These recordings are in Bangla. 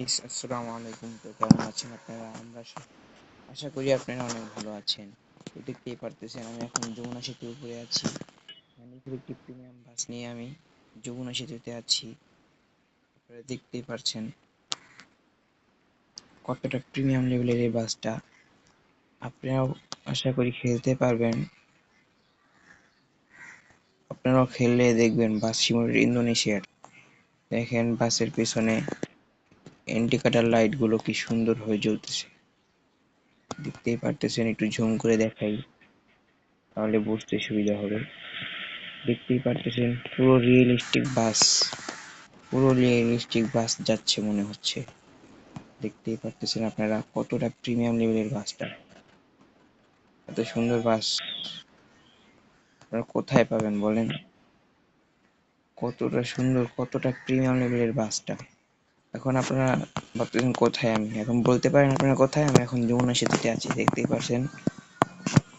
আসসালামু আলাইকুম। তো কেমন আছেন আপনারা? আশা করি আপনারা অনেক ভালো আছেন। তো দেখতেই পারতেছেন আমি এখন যমুনা সেতুর উপরে আছি। মানিকপুর একটি প্রিমিয়াম বাস নিয়ে আমি যমুনা সেতুতে আছি। আপনারা দেখতেই পারছেন কতটা প্রিমিয়াম লেভেলের এই বাসটা। আপনারাও আশা করি খেলতে পারবেন। আপনারাও খেললে দেখবেন বাস সিমুলেটর ইন্দোনেশিয়ার। দেখেন বাসের পেছনে ইন্ডিকেটর লাইট গুলো কি সুন্দর হয়ে জ্বলতেছে। দেখতেই পারতেছেন, একটু ঝুম করে দেখাই তাহলে বুঝতে সুবিধা হবে। দেখতেই পারতেছেন পুরো রিয়েলিস্টিক বাস যাচ্ছে মনে হচ্ছে। দেখতেই পারতেছেন আপনারা কতটা প্রিমিয়াম লেভেলের বাসটা। এত সুন্দর বাস আপনারা কোথায় পাবেন বলেন? কতটা সুন্দর, কতটা প্রিমিয়াম লেভেলের বাসটা। এখন আপনারা ভাবতেছেন কোথায় আমি, এখন বলতে পারেন আপনারা কোথায়? আমি এখন যমুনা সেতুতে আছি। দেখতেই পাচ্ছেন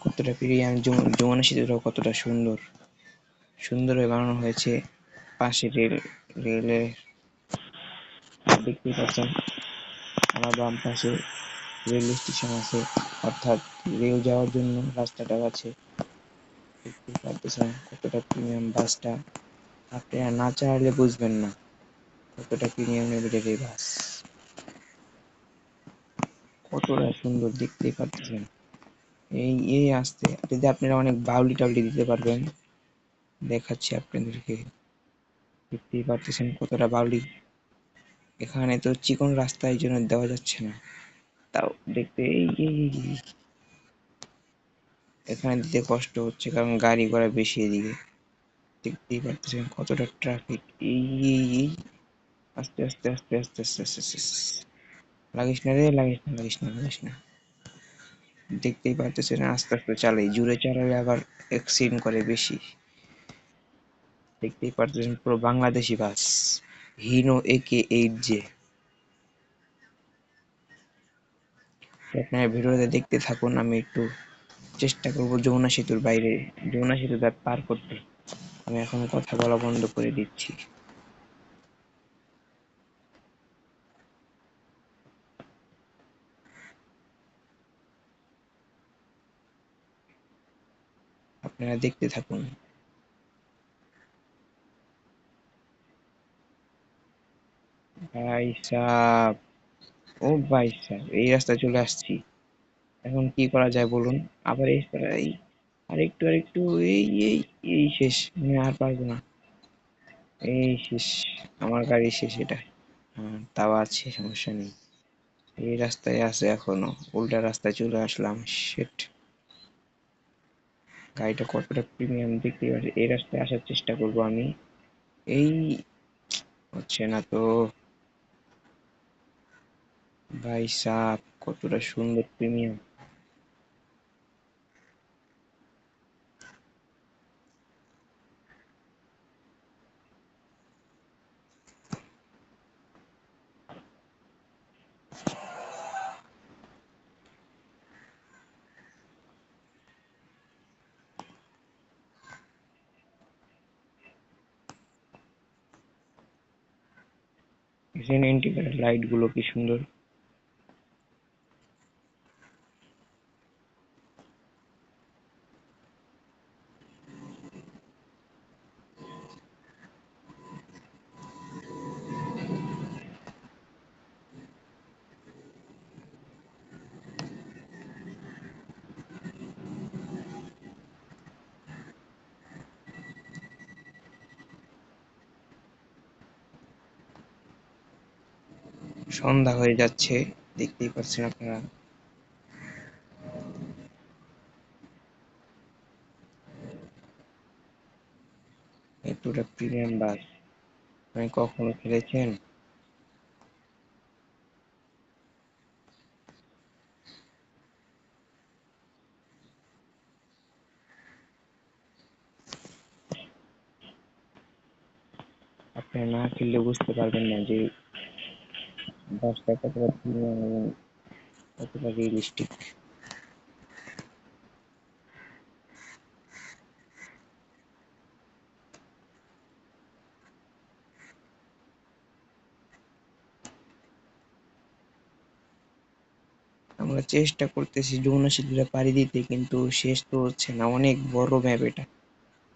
কতটা প্রিমিয়াম। যমুনা সেতুটাও কতটা সুন্দর সুন্দরভাবে বানানো হয়েছে। পাশে রেলের দেখতেই পাচ্ছেন আমার বাম পাশে রেল স্টেশন আছে, অর্থাৎ রেল যাওয়ার জন্য রাস্তাটাও আছে। দেখতেই পারতেছেন কতটা প্রিমিয়াম বাসটা। আপনারা না চাইলে বুঝবেন না কতটা প্রিমিয়াম লেভেলের এই বাস, কতটা সুন্দর। দেখতেই পারতেছেন এই এই আসতে যদি আপনারা অনেক বাউলি টাউলি দিতে পারবেন। দেখাচ্ছি আপনাদেরকে। দেখতেই পারতেছেন কতটা বাউলি। এখানে তো চিকন রাস্তা, এই জন্য দেওয়া যাচ্ছে না। তাও দেখতে এখানে দিতে কষ্ট হচ্ছে, কারণ গাড়ি ঘোড়া বেশি এদিকে। দেখতেই পারতেছেন কতটা ট্রাফিক। এই এই এই আস্তে আস্তে আস্তে আস্তে আস্তে আস্তে আস্তে আস্তে। লাগিস না রে, লাগিস না, লাগিস না, লাগিস না। দেখতেই পারতেছেন আস্তে আস্তে চালাই, জুড়ে চালালে আবার অ্যাক্সিডেন্ট করে বেশি। দেখতেই পারতেছেন পুরো বাংলাদেশি বাস, হিনো AK8J। আপনারা ভিডিওতে দেখতে থাকুন, আমি একটু চেষ্টা করব যমুনা সেতু পার করতে। আমি এখন কথা বলা বন্ধ করে দিচ্ছি। আপনারা দেখতে থাকুন। ভাই সাব, ও ভাই সাব, এই রাস্তায় চলে আসছি। এখন কি করা যায় বলুন? আবার এই আরেকটু এই এই এই শেষ, আমি আর পারবো না। এই শেষ, আমার গাড়ি শেষ এটা। তাও আছে, সমস্যা নেই। এই রাস্তায় আছে এখনো, উল্টা রাস্তায় চলে আসলাম। শিট, গাড়িটা কতটা প্রিমিয়াম দেখতে পাচ্ছি। এই রাস্তায় আসার চেষ্টা করব আমি। এই হচ্ছে না তো। ভাই সাব, কতটা সুন্দর প্রিমিয়াম। ইন্ডিকেটর লাইট গুলো কি সুন্দর। সন্ধ্যা হয়ে যাচ্ছে, দেখতেই পাচ্ছেন আপনারা। এতটা প্রিমিয়াম বাস আপনি কখনো খেলেছেন? আপনারা না খেললে বুঝতে পারবেন না যে বাসটা কতটা প্রিমিয়াম এবং কতটা রিয়েলিস্টিক। আমরা চেষ্টা করতেছি যমুনা সেতুটা পাড়ি দিতে, কিন্তু শেষ তো হচ্ছে না। অনেক বড় ম্যাপ এটা,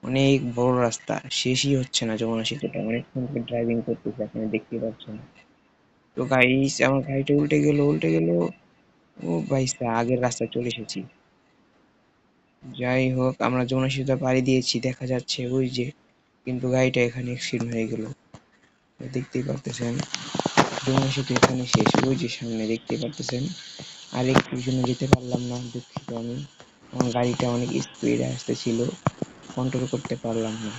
অনেক বড় রাস্তা, শেষই হচ্ছে না যমুনা সেতুটা। অনেকক্ষণ ড্রাইভিং করতেছি, আপনারা দেখতেই পাচ্ছেন। তো গাইস আমার গাড়িটা উল্টে গেল। ও ভাই আগের রাস্তায় চলে এসেছি। যাই হোক, আমরা যমুনা সেতুটা পাড়ি দিয়েছি দেখা যাচ্ছে ওই যে, কিন্তু গাড়িটা এখানে অ্যাক্সিডেন্ট হয়ে গেল। দেখতেই পারতেছেন যমুনা সেতু এখানে শেষ, ওই যে সামনে দেখতেই পারতেছেন। আর একটুর জন্য যেতে পারলাম না, দুঃখিত আমি। আমার গাড়িটা অনেক স্পিডে আসতেছিল, কন্ট্রোল করতে পারলাম না।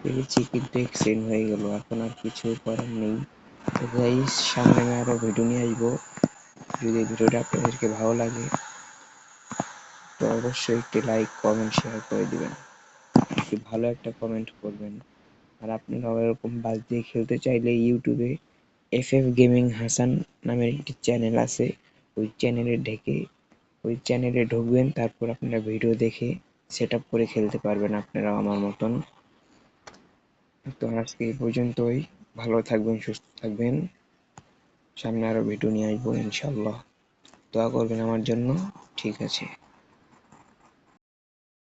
পেরেছি কিন্তু অ্যাক্সিডেন্ট হয়ে গেল, এখন আর কিছু করার নেই। তো গাইস সামনে আমি আরো ভিডিও নিয়ে আসবো। যদি ভিডিওটা আপনাদেরকে ভালো লাগে তো অবশ্যই একটি লাইক কমেন্ট শেয়ার করে দিবেন, একটি ভালো একটা কমেন্ট করবেন। আর আপনারাও এরকম বাস দিয়ে খেলতে চাইলে ইউটিউবে FF গেমিং হাসান নামের একটি চ্যানেল আছে, ওই চ্যানেলে ঢুকবেন, তারপর আপনারা ভিডিও দেখে সেট আপ করে খেলতে পারবেন আপনারাও আমার মতন। তো আজকে এই পর্যন্তই, ভালো থাকবেন, সুস্থ থাকবেন। সামনে আরো ভিডিও নিয়ে আসবো ইনশাল্লাহ। দোয়া করবেন আমার জন্য। ঠিক আছে।